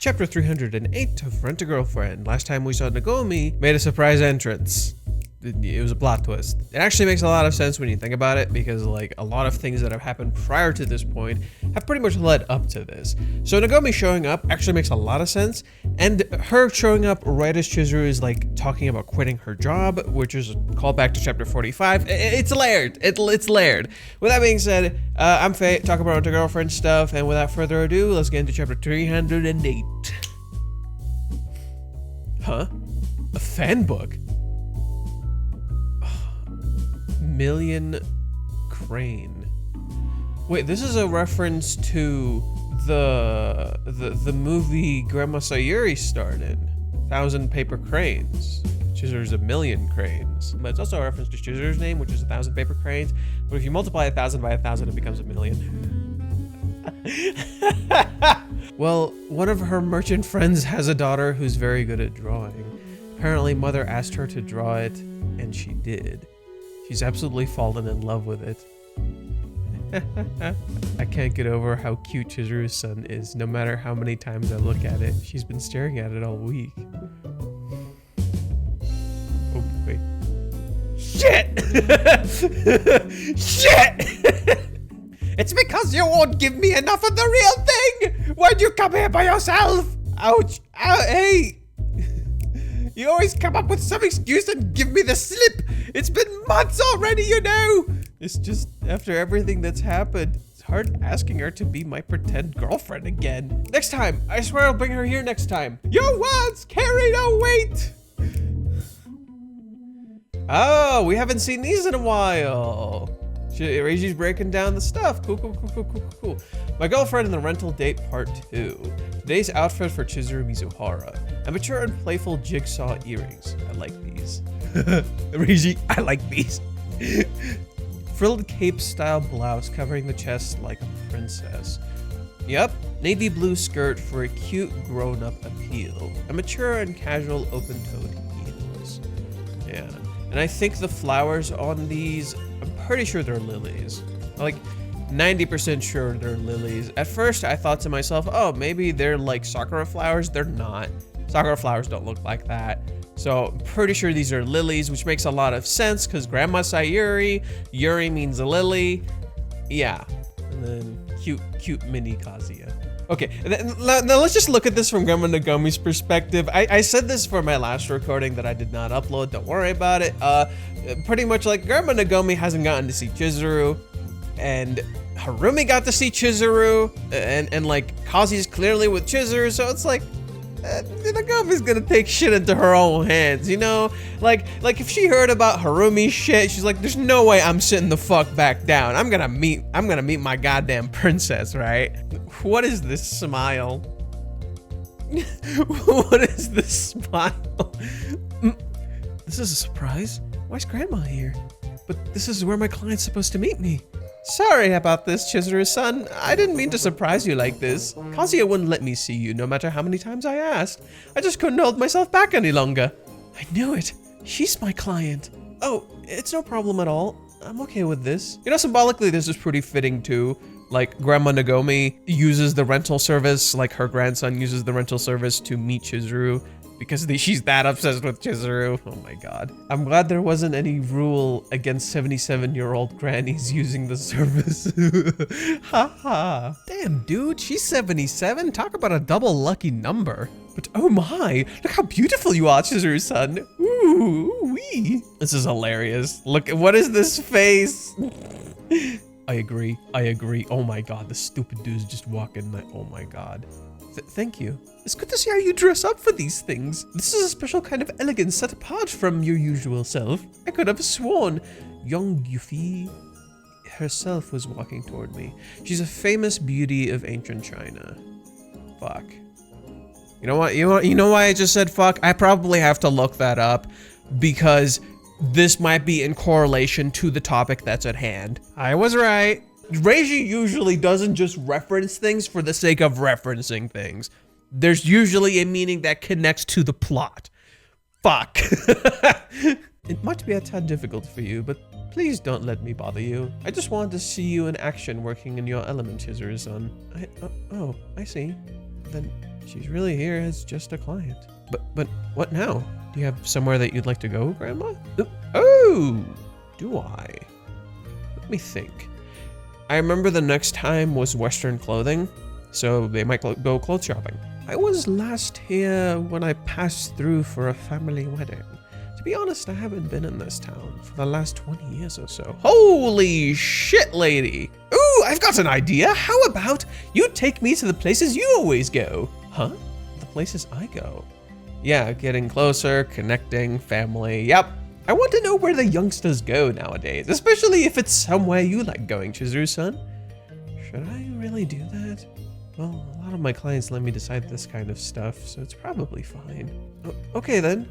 Chapter 308 of Rent-A-Girlfriend. Last time we saw Nagomi made a surprise entrance. It was a plot twist. It actually makes a lot of sense when you think about it, because like a lot of things that have happened prior to this point have pretty much led up to this. So Nagomi showing up actually makes a lot of sense, and her showing up right as Chizuru is like talking about quitting her job, which is a callback to chapter 45. It's layered. It's layered. With that being said, I'm Faye, talk about Rent-A-Girlfriend stuff, and without further ado, let's get into chapter 308. Huh? A fan book? Million Crane. Wait, this is a reference to the movie Grandma Sayuri starred in, 1,000 Paper Cranes. Chizuru's a million cranes, but it's also a reference to Chizuru's name, which is 1,000 paper cranes. But if you multiply 1,000 by 1,000, it becomes a million. Well, one of her merchant friends has a daughter who's very good at drawing. Apparently, mother asked her to draw it, and she did. She's absolutely fallen in love with it. I can't get over how cute Chizuru's son is, no matter how many times I look at it. She's been staring at it all week. Oh, wait. Shit! Shit! It's because you won't give me enough of the real thing! Why'd you come here by yourself? Ouch! Ow, hey! You always come up with some excuse and give me the slip. It's been months already, you know. It's just after everything that's happened, it's hard asking her to be my pretend girlfriend again. Next time, I swear I'll bring her here next time. Your words carry no weight. Oh, we haven't seen these in a while. Reiji's breaking down the stuff. Cool. My girlfriend and the rental date part 2. Today's outfit for Chizuru Mizuhara. A mature and playful jigsaw earrings. I like these. Reiji, I like these. Frilled cape style blouse covering the chest like a princess. Yep, navy blue skirt for a cute grown-up appeal. A mature and casual open-toed heels. Yeah, and I think the flowers on these, I'm pretty sure they're lilies. Like 90% sure they're lilies. At first I thought to myself, oh, maybe they're like sakura flowers. They're not. Sakura flowers don't look like that. So I'm pretty sure these are lilies, which makes a lot of sense because Grandma Sayuri, Yuri means a lily. Yeah, and then cute mini Kazuya. Okay, now let's just look at this from Grandma Nagomi's perspective. I said this for my last recording that I did not upload, don't worry about it. Pretty much like Grandma Nagomi hasn't gotten to see Chizuru, and Harumi got to see Chizuru, and like Kazuya's clearly with Chizuru, so it's like, Nagomi's gonna take shit into her own hands, you know? Like if she heard about Harumi's shit, she's like, there's no way I'm sitting the fuck back down. I'm gonna meet my goddamn princess, right? What is this smile? What is this smile? This is a surprise. Why's Grandma here? But this is where my client's supposed to meet me. Sorry about this, Chizuru-san. I didn't mean to surprise you like this. Kazuya wouldn't let me see you no matter how many times I asked. I just couldn't hold myself back any longer. I knew it. She's my client. Oh, it's no problem at all. I'm okay with this. You know, symbolically, this is pretty fitting too. Like, Grandma Nagomi uses the rental service, like her grandson uses the rental service to meet Chizuru, because she's that obsessed with Chizuru. Oh my god. I'm glad there wasn't any rule against 77-year-old grannies using the service. Haha. Damn, dude, she's 77. Talk about a double lucky number. But oh my, look how beautiful you are, Chizuru-san. Ooh, wee. This is hilarious. Look, what is this face? I agree. Oh my god, the stupid dude's just walking. Oh my god. Thank you. It's good to see how you dress up for these things. This is a special kind of elegance set apart from your usual self. I could have sworn young Yuffie herself was walking toward me. She's a famous beauty of ancient China. Fuck. You know what? You know why I just said fuck? I probably have to look that up because this might be in correlation to the topic that's at hand. I was right. Reiji usually doesn't just reference things for the sake of referencing things. There's usually a meaning that connects to the plot. Fuck. It might be a tad difficult for you, but please don't let me bother you. I just wanted to see you in action working in your element, Chizuru-san. Oh, I see. Then She's really here as just a client. But what now? Do you have somewhere that you'd like to go, Grandma? Oh, do I? Let me think. I remember the next time was Western clothing, so they might go clothes shopping. I was last here when I passed through for a family wedding. To be honest, I haven't been in this town for the last 20 years or so. Holy shit, lady. Ooh, I've got an idea. How about you take me to the places you always go? Huh? The places I go? Yeah, getting closer, connecting, family. Yep. I want to know where the youngsters go nowadays, especially if it's somewhere you like going, Chizuru-san. Should I really do that? Well, a lot of my clients let me decide this kind of stuff, so it's probably fine. Okay then.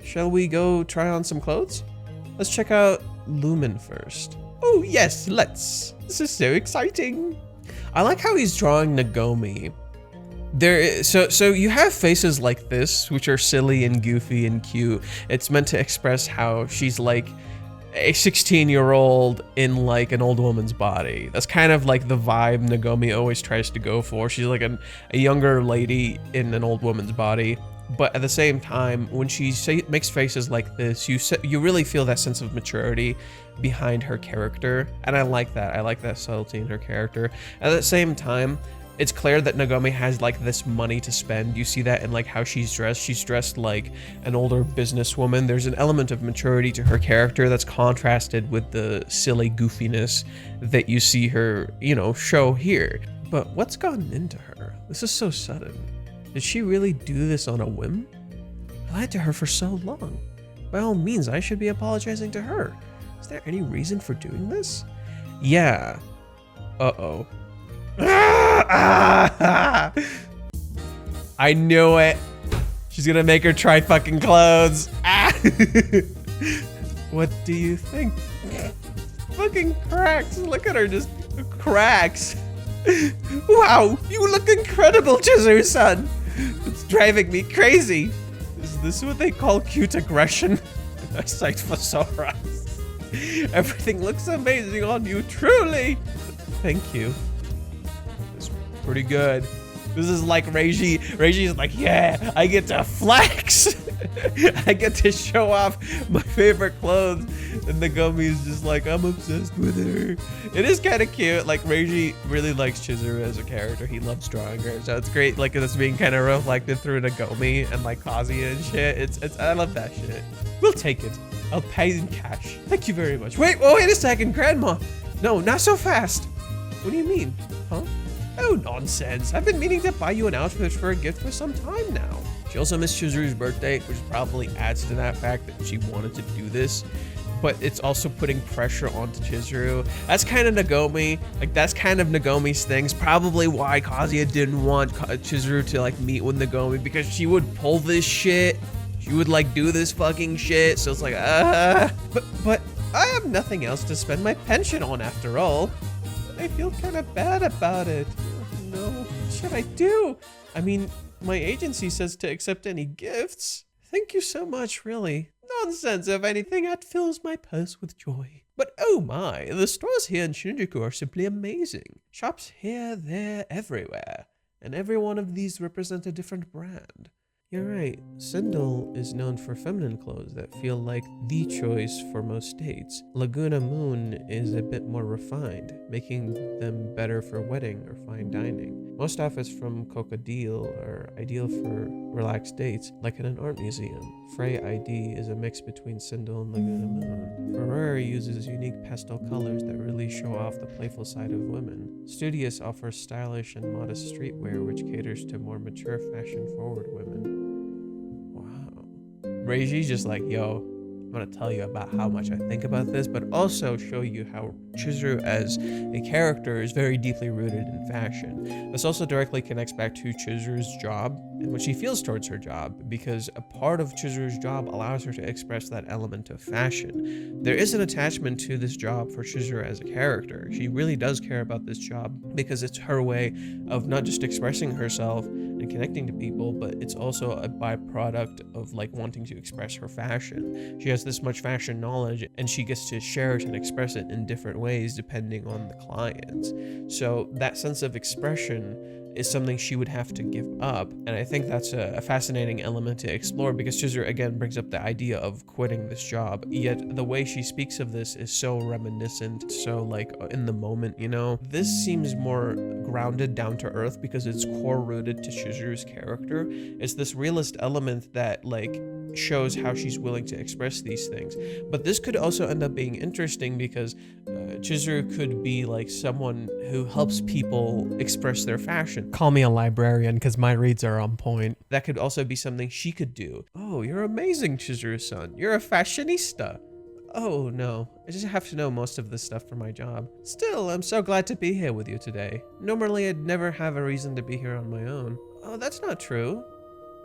Shall we go try on some clothes? Let's check out Lumen first. Oh yes, let's. This is so exciting. I like how he's drawing Nagomi. So you have faces like this, which are silly and goofy and cute. It's meant to express how she's like a 16-year-old in like an old woman's body. That's kind of like the vibe Nagomi always tries to go for. She's like a younger lady in an old woman's body. But at the same time, when she makes faces like this, you really feel that sense of maturity behind her character. And I like that. I like that subtlety in her character. At the same time, it's clear that Nagomi has like this money to spend. You see that in like how she's dressed. She's dressed like an older businesswoman. There's an element of maturity to her character that's contrasted with the silly goofiness that you see her, show here. But what's gotten into her? This is so sudden. Did she really do this on a whim? I lied to her for so long. By all means, I should be apologizing to her. Is there any reason for doing this? Yeah. Uh-oh. I knew it. She's gonna make her try fucking clothes. What do you think? Fucking cracks. Look at her, just cracks. Wow, you look incredible, Chizuru-san. It's driving me crazy. Is this what they call cute aggression? I cite thesaurus. Everything looks amazing on you, truly. Thank you. It's pretty good. This is like Reiji. Reiji's like, yeah, I get to flex. I get to show off my favorite clothes. And Nagomi's just like, I'm obsessed with her. It is kind of cute. Like, Reiji really likes Chizuru as a character. He loves drawing her. So it's great, like, this being kind of reflected through Nagomi and, like, Kazuya and shit. I love that shit. We'll take it. I'll pay in cash. Thank you very much. Wait a second, Grandma. No, not so fast. What do you mean? Huh? Oh, nonsense. I've been meaning to buy you an outfit for a gift for some time now. She also missed Chizuru's birthday, which probably adds to that fact that she wanted to do this. But it's also putting pressure onto Chizuru. That's kind of Nagomi. Like, that's kind of Nagomi's things. Probably why Kazuya didn't want Chizuru to, like, meet with Nagomi, because she would pull this shit. She would, like, do this fucking shit. So it's like, But I have nothing else to spend my pension on after all. I feel kind of bad about it. No, what should I do? I mean, my agency says to accept any gifts. Thank you so much, really. Nonsense. If anything, that fills my purse with joy. But oh my, the stores here in Shinjuku are simply amazing. Shops here, there, everywhere. And every one of these represent a different brand. You're right, Sindel is known for feminine clothes that feel like the choice for most dates. Laguna Moon is a bit more refined, making them better for wedding or fine dining. Most outfits from Crocodile are ideal for relaxed dates, like in an art museum. Frey ID is a mix between Sindel and Laguna Moon. Ferrari uses unique pastel colors that really show off the playful side of women. Studious offers stylish and modest streetwear which caters to more mature, fashion-forward women. Reiji's just like, yo, I'm gonna tell you about how much I think about this, but also show you how Chizuru as a character is very deeply rooted in fashion. This also directly connects back to Chizuru's job and what she feels towards her job, because a part of Chizuru's job allows her to express that element of fashion. There is an attachment to this job for Chizuru as a character. She really does care about this job because it's her way of not just expressing herself and connecting to people, but it's also a byproduct of like wanting to express her fashion. She has this much fashion knowledge and she gets to share it and express it in different ways depending on the client. So that sense of expression is something she would have to give up. And I think that's a fascinating element to explore, because Chizuru again brings up the idea of quitting this job, yet the way she speaks of this is so reminiscent, so like in the moment, you know? This seems more grounded, down to earth, because it's core rooted to Chizuru's character. It's this realist element that like shows how she's willing to express these things. But this could also end up being interesting because Chizuru could be like someone who helps people express their fashion. Call me a librarian because my reads are on point. That could also be something she could do. Oh, you're amazing, Chizuru-san. You're a fashionista. Oh no, I just have to know most of this stuff for my job. Still, I'm so glad to be here with you today. Normally, I'd never have a reason to be here on my own. Oh, that's not true.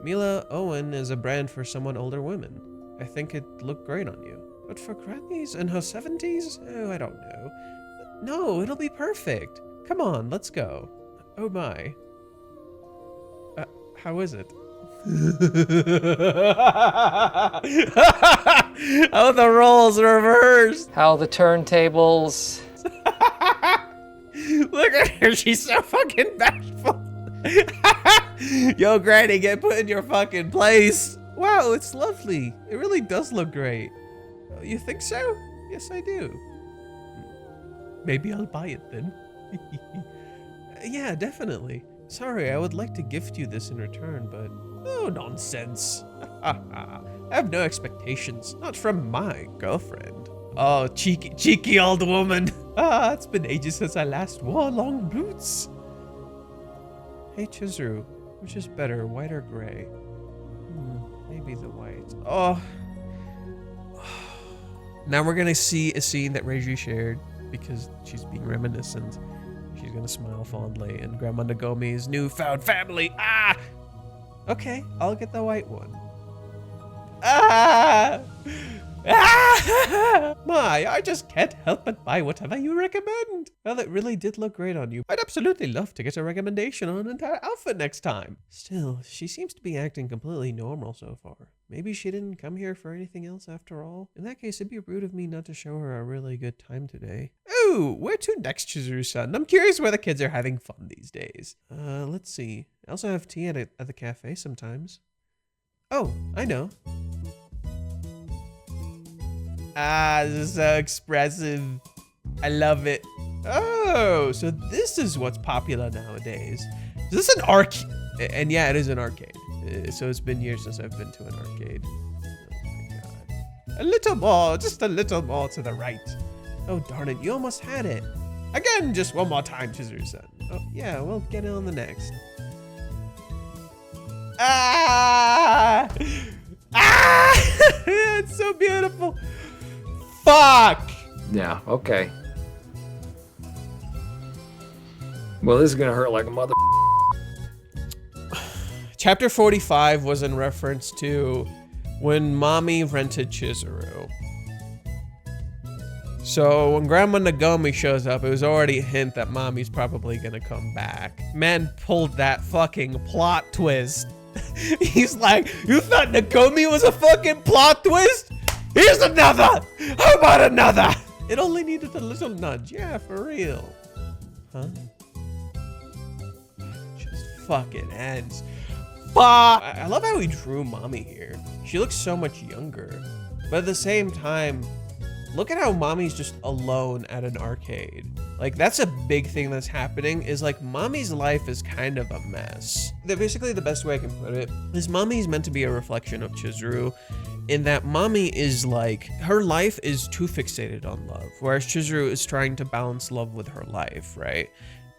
Mila Owen is a brand for somewhat older women. I think it'd look great on you. But for grannies in her 70s? Oh, I don't know. No, it'll be perfect. Come on, let's go. Oh my. How is it? Oh, the roles reversed. How the turntables. Look at her, she's so fucking bashful. Yo, Granny, get put in your fucking place. Wow, it's lovely. It really does look great. You think so? Yes, I do. Maybe I'll buy it then. Yeah, definitely. Sorry, I would like to gift you this in return, but... Oh, nonsense. I have no expectations. Not from my girlfriend. Oh, cheeky old woman. It's been ages since I last wore long boots. Hey, Chizuru, which is better, white or gray? Maybe the white. Oh. Now we're gonna see a scene that Reiji shared because she's being reminiscent. She's gonna smile fondly, and Grandma Nagomi's newfound family. Okay, I'll get the white one. My, I just can't help but buy whatever you recommend. Well, it really did look great on you. I'd absolutely love to get a recommendation on an entire outfit next time. Still, she seems to be acting completely normal so far. Maybe she didn't come here for anything else after all. In that case, it'd be rude of me not to show her a really good time today. Ooh, where to next, Chizuru-san? I'm curious where the kids are having fun these days. Let's see. I also have tea at the cafe sometimes. Oh, I know. This is so expressive. I love it. Oh, so this is what's popular nowadays. Is this an arcade? And yeah, it is an arcade. So it's been years since I've been to an arcade. Oh my god. A little more, just a little more to the right. Oh darn it, you almost had it. Again, just one more time, Chizuru-san. Oh yeah, we'll get it on the next. It's so beautiful. Fuck! Yeah, okay. Well, this is gonna hurt like a mother. Chapter 45 was in reference to when Mami rented Chizuru. So when Grandma Nagomi shows up, it was already a hint that Mami's probably gonna come back. Man pulled that fucking plot twist. He's like, you thought Nagomi was a fucking plot twist? Here's another! How about another? It only needed a little nudge. Yeah, for real. Huh? Just fucking ends. Fuck! I love how he drew Mami here. She looks so much younger. But at the same time, look at how Mami's just alone at an arcade. Like, that's a big thing that's happening, is like Mami's life is kind of a mess. Basically, the best way I can put it is Mami's meant to be a reflection of Chizuru, in that Mami is like, her life is too fixated on love, whereas Chizuru is trying to balance love with her life, right?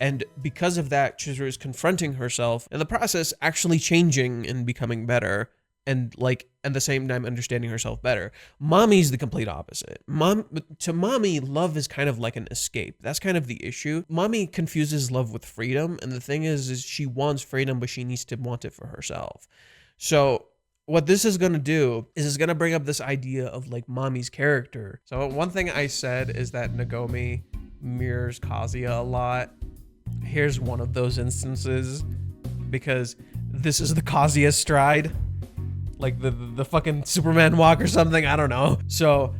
And because of that, Chizuru is confronting herself, in the process actually changing and becoming better, and like at the same time understanding herself better. Mami's the complete opposite. To Mami, love is kind of like an escape. That's kind of the issue. Mami confuses love with freedom, and the thing is she wants freedom, but she needs to want it for herself. So what this is going to do is it's going to bring up this idea of like Mami's character. So one thing I said is that Nagomi mirrors Kazuya a lot. Here's one of those instances, because this is the Kazuya stride. Like the fucking Superman walk or something, I don't know. So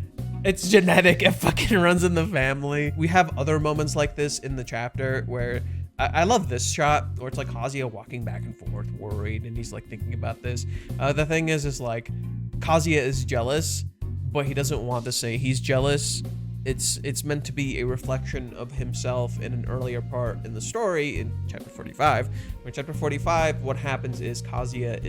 it's genetic, it fucking runs in the family. We have other moments like this in the chapter where I love this shot where it's like Kazuya walking back and forth, worried, and he's like thinking about this. The thing is like Kazuya is jealous, but he doesn't want to say he's jealous. It's meant to be a reflection of himself in an earlier part in the story in chapter 45. In chapter 45, what happens is Kazuya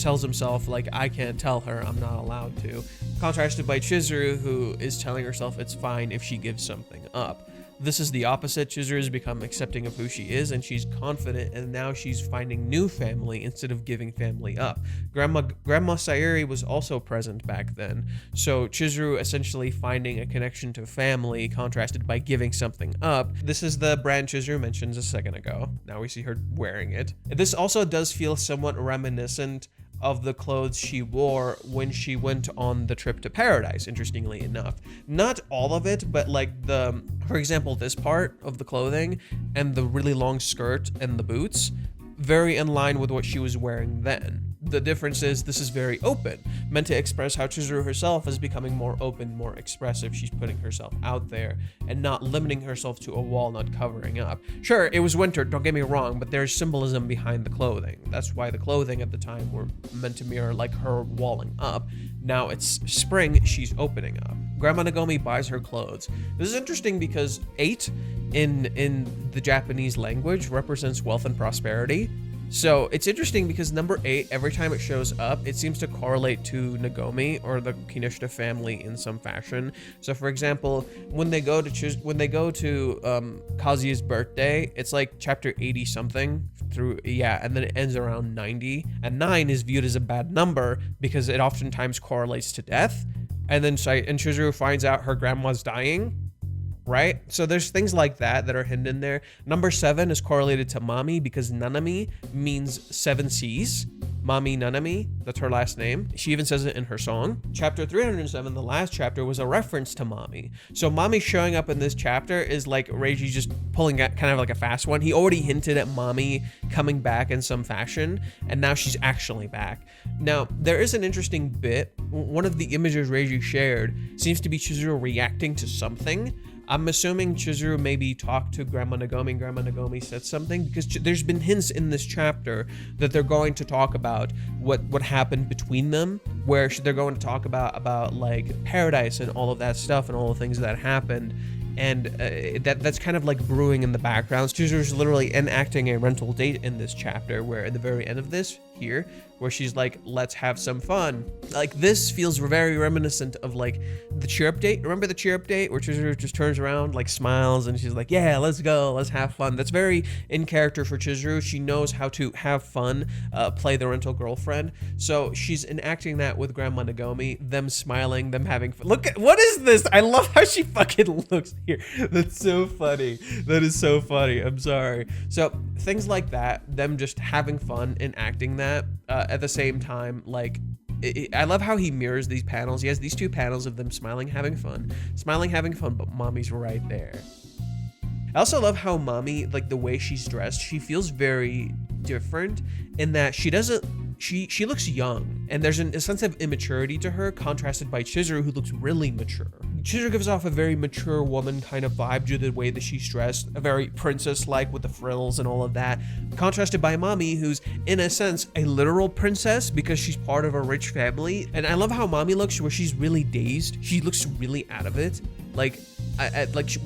tells himself like, I can't tell her, I'm not allowed to. Contrasted by Chizuru, who is telling herself it's fine if she gives something up. This is the opposite. Chizuru has become accepting of who she is, and she's confident, and now she's finding new family instead of giving family up. Grandma Sayuri was also present back then, so Chizuru essentially finding a connection to family, contrasted by giving something up. This is the brand Chizuru mentioned a second ago. Now we see her wearing it. This also does feel somewhat reminiscent of the clothes she wore when she went on the trip to paradise, interestingly enough. Not all of it, but like for example, this part of the clothing and the really long skirt and the boots, very in line with what she was wearing then. The difference is this is very open, meant to express how Chizuru herself is becoming more open, more expressive. She's putting herself out there and not limiting herself to a wall, not covering up. Sure, it was winter, don't get me wrong, but there's symbolism behind the clothing. That's why the clothing at the time were meant to mirror like her walling up. Now it's spring, she's opening up. Grandma Nagomi buys her clothes. This is interesting because 8 in the Japanese language represents wealth and prosperity. So it's interesting because number 8, every time it shows up, it seems to correlate to Nagomi or the Kinoshita family in some fashion. So for example, when they go to Kazuya's birthday, it's like chapter 80 something and then it ends around 90. And 9 is viewed as a bad number because it oftentimes correlates to death. And then Chizuru finds out her grandma's dying. Right? So there's things like that are hidden in there. Number 7 is correlated to Mami because Nanami means 7 seas. Mami Nanami, that's her last name. She even says it in her song. Chapter 307, the last chapter, was a reference to Mami. So Mami showing up in this chapter is like Reiji just pulling at kind of like a fast one. He already hinted at Mami coming back in some fashion, and now she's actually back. Now, there is an interesting bit. One of the images Reiji shared seems to be Chizuru reacting to something. I'm assuming Chizuru maybe talked to Grandma Nagomi and Grandma Nagomi said something, because there's been hints in this chapter that they're going to talk about what happened between them, where they're going to talk about like paradise and all of that stuff and all the things that happened. And that's kind of like brewing in the background. Chizuru's literally enacting a rental date in this chapter, where at the very end of this here, where she's like, let's have some fun. Like, this feels very reminiscent of like the cheer up date. Remember the cheer up date where Chizuru just turns around, like smiles, and she's like, yeah, let's go, let's have fun. That's very in character for Chizuru. She knows how to have fun, play the rental girlfriend. So she's enacting that with Grandma Nagomi, them smiling, them having fun. Look at, what is this? I love how she fucking looks here. That's so funny. That is so funny. I'm sorry. So things like that, them just having fun and acting that, at the same time, like, I love how he mirrors these panels. He has these 2 panels of them smiling, having fun, but Mommy's right there. I also love how Mami, like the way she's dressed, she feels very different in that she looks young, and there's a sense of immaturity to her, contrasted by Chizuru, who looks really mature. Chizuru gives off a very mature woman kind of vibe due to the way that she's dressed, a very princess-like with the frills and all of that, contrasted by Mami, who's in a sense a literal princess because she's part of a rich family. And I love how Mami looks, where she's really dazed. She looks really out of it. Like,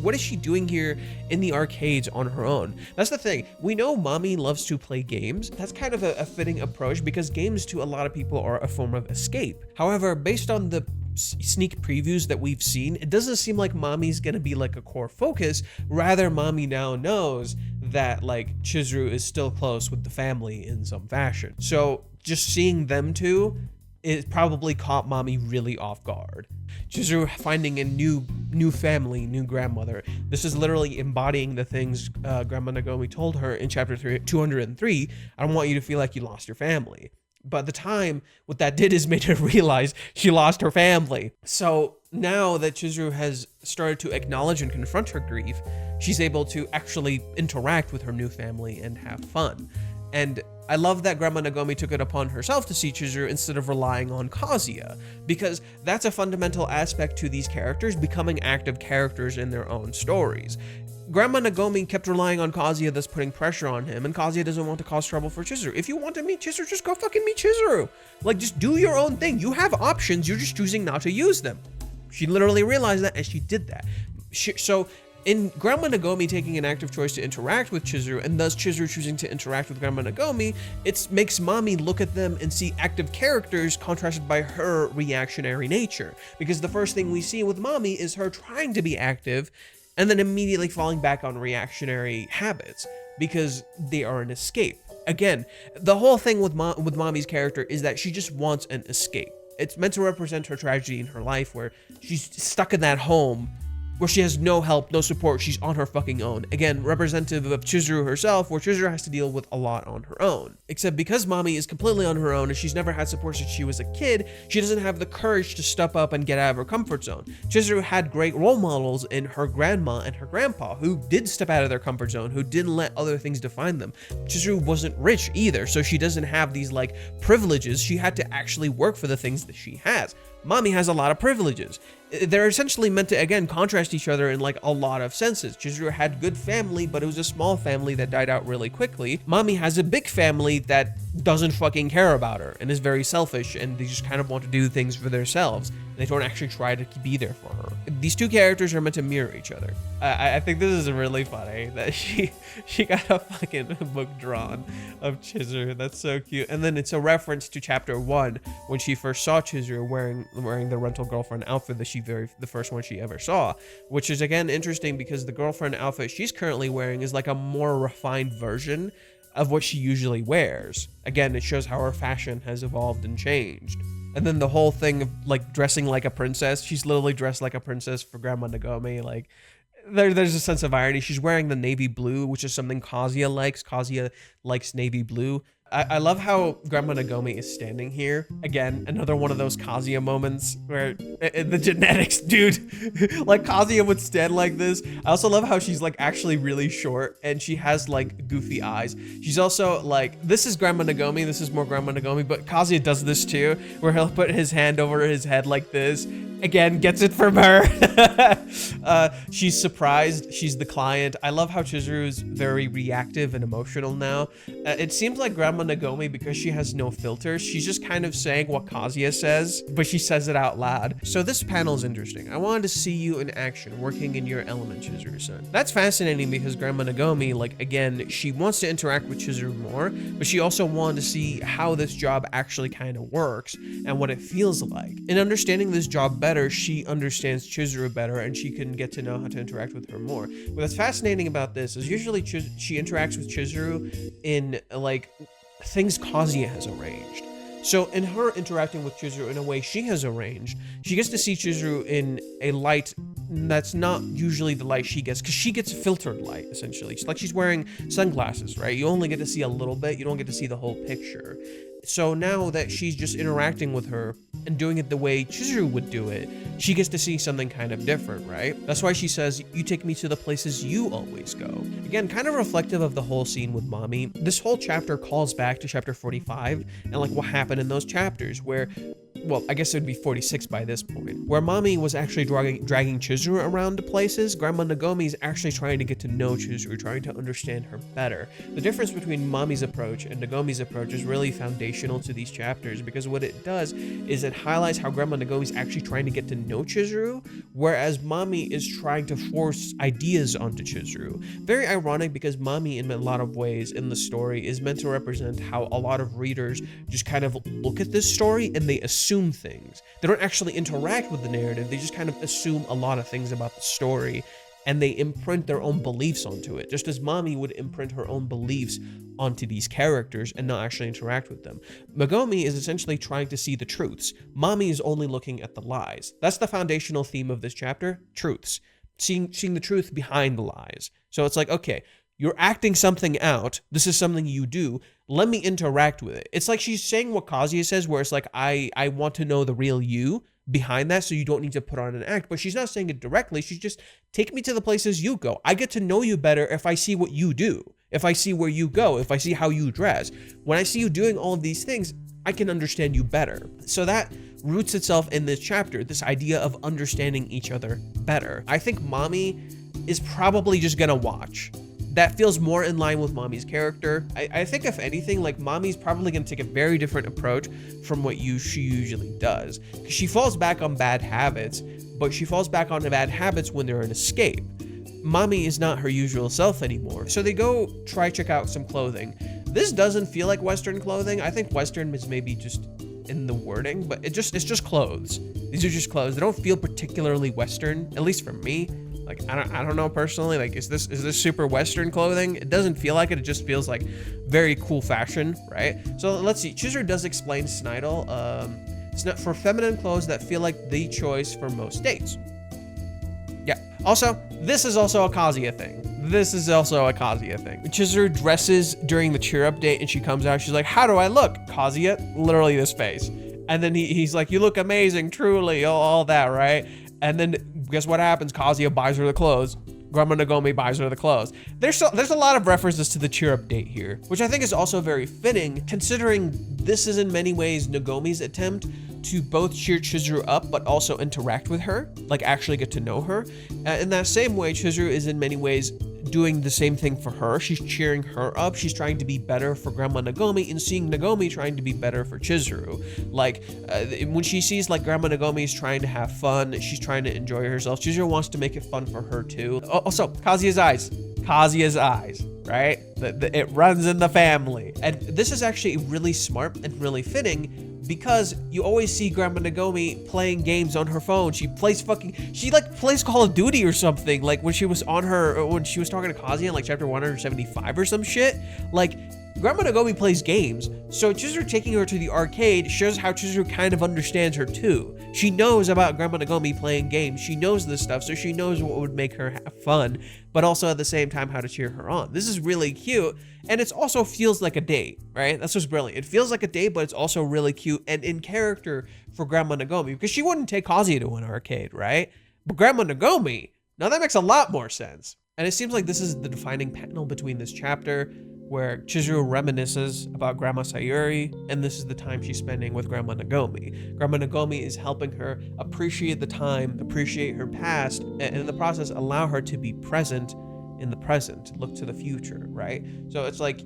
what is she doing here in the arcades on her own? That's the thing. We know Mami loves to play games. That's kind of a fitting approach, because games to a lot of people are a form of escape. However, based on the sneak previews that we've seen, it doesn't seem like Mami's gonna be like a core focus. Rather, Mami now knows that like Chizuru is still close with the family in some fashion. So just seeing them two, it probably caught Mami really off guard. Chizuru finding a new family, new grandmother. This is literally embodying the things Grandma Nagomi told her in chapter 203. I don't want you to feel like you lost your family. But at the time, what that did is made her realize she lost her family. So now that Chizuru has started to acknowledge and confront her grief, she's able to actually interact with her new family and have fun. And I love that Grandma Nagomi took it upon herself to see Chizuru instead of relying on Kazuya, because that's a fundamental aspect to these characters becoming active characters in their own stories. Grandma Nagomi kept relying on Kazuya, thus putting pressure on him, and Kazuya doesn't want to cause trouble for Chizuru. If you want to meet Chizuru, just go fucking meet Chizuru. Like, just do your own thing. You have options, you're just choosing not to use them. She literally realized that, and she did that. So in Grandma Nagomi taking an active choice to interact with Chizuru, and thus Chizuru choosing to interact with Grandma Nagomi, it makes Mami look at them and see active characters contrasted by her reactionary nature. Because the first thing we see with Mami is her trying to be active, and then immediately falling back on reactionary habits, because they are an escape. Again, the whole thing with Mami's character is that she just wants an escape. It's meant to represent her tragedy in her life, where she's stuck in that home where she has no help, no support, she's on her fucking own. Again, representative of Chizuru herself, where Chizuru has to deal with a lot on her own. Except because Mami is completely on her own and she's never had support since she was a kid, she doesn't have the courage to step up and get out of her comfort zone. Chizuru had great role models in her grandma and her grandpa, who did step out of their comfort zone, who didn't let other things define them. Chizuru wasn't rich either, so she doesn't have these like privileges. She had to actually work for the things that she has. Mami has a lot of privileges. They're essentially meant to, again, contrast each other in like a lot of senses. Chizuru had good family, but it was a small family that died out really quickly. Mami has a big family that doesn't fucking care about her and is very selfish, and they just kind of want to do things for themselves. They don't actually try to be there for her. These two characters are meant to mirror each other. I think this is really funny that she got a fucking book drawn of Chizuru. That's so cute. And then it's a reference to chapter 1 when she first saw Chizuru wearing the rental girlfriend outfit that the first one she ever saw, which is again interesting because the girlfriend outfit she's currently wearing is like a more refined version of what she usually wears. Again, it shows how her fashion has evolved and changed. And then the whole thing of like dressing like a princess, she's literally dressed like a princess for Grandma Nagomi. Like there's a sense of irony. She's wearing the navy blue, which is something Kazuya likes. Kazuya likes navy blue. I love how Grandma Nagomi is standing here. Again, another one of those Kazuya moments where the genetics, dude, like Kazuya would stand like this. I also love how she's like actually really short and she has like goofy eyes. She's also like, this is Grandma Nagomi, this is more Grandma Nagomi, but Kazuya does this too, where he'll put his hand over his head like this. Again, gets it from her. She's surprised. She's the client. I love how Chizuru's very reactive and emotional now. It seems like Grandma Nagomi, because she has no filters, she's just kind of saying what Kazuya says, but she says it out loud. So this panel is interesting. I wanted to see you in action, working in your element, Chizuru-san. That's fascinating because Grandma Nagomi, like, again, she wants to interact with Chizuru more, but she also wanted to see how this job actually kind of works and what it feels like. In understanding this job better, she understands Chizuru better and she can get to know how to interact with her more. What's fascinating about this is usually she interacts with Chizuru in like things Kazuya has arranged. So in her interacting with Chizuru in a way she has arranged, she gets to see Chizuru in a light that's not usually the light she gets, because she gets filtered light, essentially. It's like she's wearing sunglasses, right? You only get to see a little bit, you don't get to see the whole picture. So now that she's just interacting with her and doing it the way Chizuru would do it, she gets to see something kind of different, right? That's why she says, you take me to the places you always go. Again, kind of reflective of the whole scene with Mami. This whole chapter calls back to chapter 45 and like what happened in those chapters where, well, I guess it would be 46 by this point, where Mami was actually dragging Chizuru around to places. Grandma Nagomi is actually trying to get to know Chizuru, trying to understand her better. The difference between Mami's approach and Nagomi's approach is really foundational to these chapters, because what it does is it highlights how Grandma Nagomi is actually trying to get to know Chizuru, whereas Mami is trying to force ideas onto Chizuru. Very ironic, because Mami, in a lot of ways in the story, is meant to represent how a lot of readers just kind of look at this story and they assume things. They don't actually interact with the narrative, they just kind of assume a lot of things about the story, and they imprint their own beliefs onto it, just as Mami would imprint her own beliefs onto these characters and not actually interact with them. Nagomi is essentially trying to see the truths. Mami is only looking at the lies. That's the foundational theme of this chapter, truths. Seeing the truth behind the lies. So it's like, okay, you're acting something out, this is something you do, let me interact with it. It's like she's saying what Kazuya says, where it's like, I want to know the real you behind that, so you don't need to put on an act. But she's not saying it directly, she's just, take me to the places you go. I get to know you better if I see what you do, if I see where you go, if I see how you dress. When I see you doing all of these things, I can understand you better. So that roots itself in this chapter, this idea of understanding each other better. I think Mami is probably just gonna watch. That feels more in line with Mami's character. I think if anything, like Mami's probably gonna take a very different approach from what she usually does. Because she falls back on bad habits, but she falls back on the bad habits when they're an escape. Mami is not her usual self anymore. So they go check out some clothing. This doesn't feel like Western clothing. I think Western is maybe just in the wording, but it's just clothes. These are just clothes. They don't feel particularly Western, at least for me. Like, I don't know personally, like, is this super Western clothing? It doesn't feel like it. It just feels like very cool fashion, right? So let's see. Chizuru does explain Snidel. It's not for feminine clothes that feel like the choice for most dates. Yeah. Also, this is also a Kazuya thing. Chizuru dresses during the cheer up date and she comes out. She's like, how do I look? Kazuya, literally this face. And then he's like, you look amazing, truly, all that, right? And then guess what happens? Kazuya buys her the clothes. Grandma Nagomi buys her the clothes. There's a lot of references to the cheer up date here, which I think is also very fitting, considering this is in many ways Nagomi's attempt to both cheer Chizuru up, but also interact with her, like actually get to know her. In that same way, Chizuru is in many ways doing the same thing for her. She's cheering her up. She's trying to be better for Grandma Nagomi and seeing Nagomi trying to be better for Chizuru. Like when she sees like Grandma Nagomi is trying to have fun, she's trying to enjoy herself. Chizuru wants to make it fun for her too. Also, Kazuya's eyes, right? It runs in the family. And this is actually really smart and really fitting because you always see Grandma Nagomi playing games on her phone. She plays Call of Duty or something. Like when she was talking to Kazuya in like chapter 175 or some shit. Like Grandma Nagomi plays games, so Chizuru taking her to the arcade shows how Chizuru kind of understands her too. She knows about Grandma Nagomi playing games. She knows this stuff, so she knows what would make her have fun, but also at the same time how to cheer her on. This is really cute, and it also feels like a date, right? That's what's brilliant. It feels like a date, but it's also really cute and in character for Grandma Nagomi, because she wouldn't take Kazuya to an arcade, right? But Grandma Nagomi, now that makes a lot more sense. And it seems like this is the defining panel between this chapter, where Chizuru reminisces about Grandma Sayuri, and this is the time she's spending with Grandma Nagomi. Grandma Nagomi is helping her appreciate the time, appreciate her past, and in the process allow her to be present in the present, look to the future, right? So it's like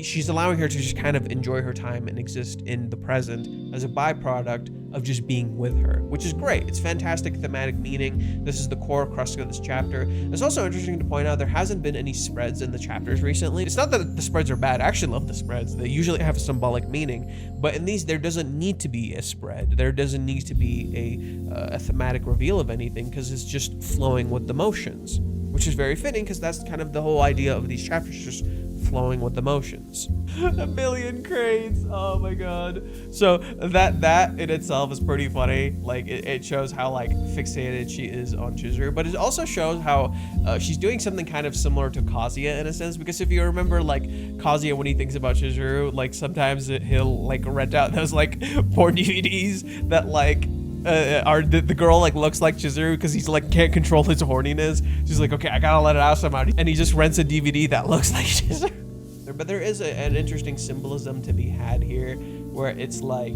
she's allowing her to just kind of enjoy her time and exist in the present as a byproduct of just being with her, which is great. It's fantastic thematic meaning. This is the core crux of this chapter. It's also interesting to point out there hasn't been any spreads in the chapters recently. It's not that the spreads are bad. I actually love the spreads. They usually have a symbolic meaning, but in these there doesn't need to be a spread. There doesn't need to be a thematic reveal of anything because it's just flowing with the motions, which is very fitting because that's kind of the whole idea of these chapters, just flowing with emotions. A million cranes, oh my god. So that in itself is pretty funny. Like it shows how like fixated she is on Chizuru, but it also shows how she's doing something kind of similar to Kazuya in a sense, because if you remember like Kazuya when he thinks about Chizuru, like sometimes he'll like rent out those like porn DVDs that like are the girl like looks like Chizuru because he's like can't control his horniness. She's like, okay, I gotta let it out somehow, and he just rents a DVD that looks like Chizuru. But there is an interesting symbolism to be had here, where it's like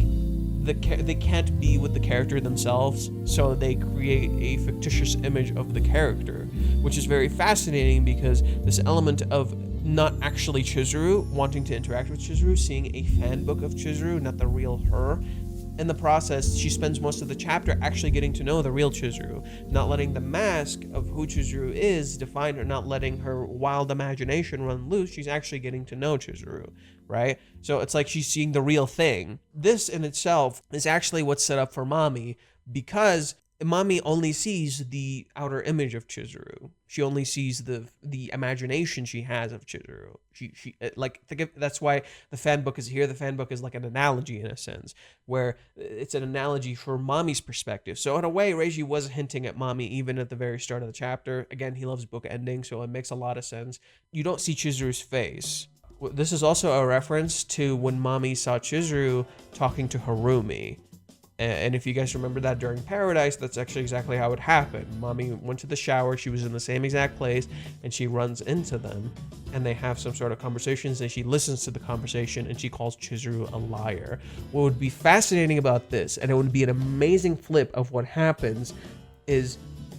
they can't be with the character themselves, so they create a fictitious image of the character, which is very fascinating because this element of not actually Chizuru wanting to interact with Chizuru, seeing a fan book of Chizuru, not the real her. In the process, she spends most of the chapter actually getting to know the real Chizuru, not letting the mask of who Chizuru is define her, not letting her wild imagination run loose. She's actually getting to know Chizuru, right? So it's like she's seeing the real thing. This in itself is actually what's set up for Mami, because Mami only sees the outer image of Chizuru. She only sees the imagination she has of Chizuru. She like that's why the fan book is here. The fan book is like an analogy in a sense, where it's an analogy for Mami's perspective. So in a way, Reiji was hinting at Mami even at the very start of the chapter. Again, he loves book ending, so it makes a lot of sense. You don't see Chizuru's face. This is also a reference to when Mami saw Chizuru talking to Harumi. And if you guys remember that during Paradise, that's actually exactly how it happened. Mami went to the shower, she was in the same exact place, and she runs into them, and they have some sort of conversations, and she listens to the conversation, and she calls Chizuru a liar. What would be fascinating about this, and it would be an amazing flip of what happens, is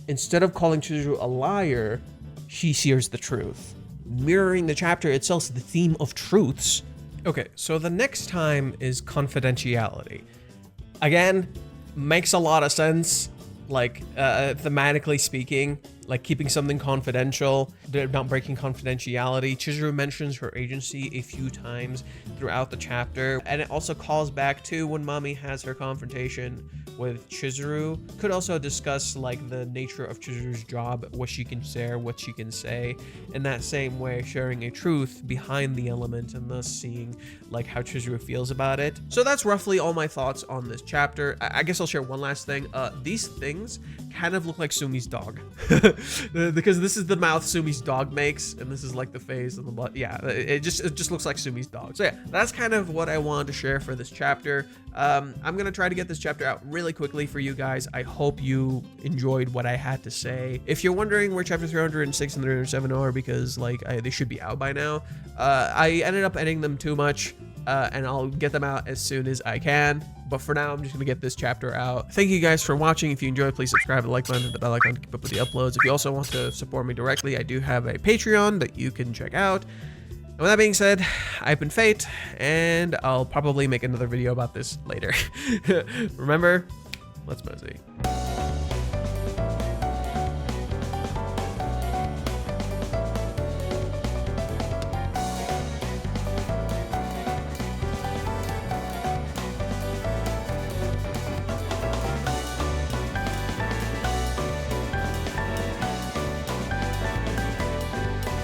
instead of calling Chizuru a liar, she sears the truth. Mirroring the chapter itself, the theme of truths. Okay, so the next time is confidentiality. Again, makes a lot of sense, like thematically speaking, like keeping something confidential, not breaking confidentiality. Chizuru mentions her agency a few times throughout the chapter, and it also calls back to when Mami has her confrontation with Chizuru. Could also discuss like the nature of Chizuru's job, what she can share, what she can say, in that same way, sharing a truth behind the element and thus seeing like how Chizuru feels about it. So that's roughly all my thoughts on this chapter. I guess I'll share one last thing. These things kind of look like Sumi's dog because this is the mouth Sumi's dog makes, and this is like the face and the blood. Yeah, it just looks like Sumi's dog. So yeah, that's kind of what I wanted to share for this chapter. I'm gonna try to get this chapter out really quickly for you guys. I hope you enjoyed what I had to say. If you're wondering where chapter 306 and 307 are, because like they should be out by now, I ended up editing them too much, and I'll get them out as soon as I can. But for now, I'm just gonna get this chapter out. Thank you guys for watching. If you enjoyed, please subscribe, like button, hit the bell icon to keep up with the uploads. If you also want to support me directly, I do have a Patreon that you can check out. And with that being said, I've been Fate, and I'll probably make another video about this later. Remember, let's mosey.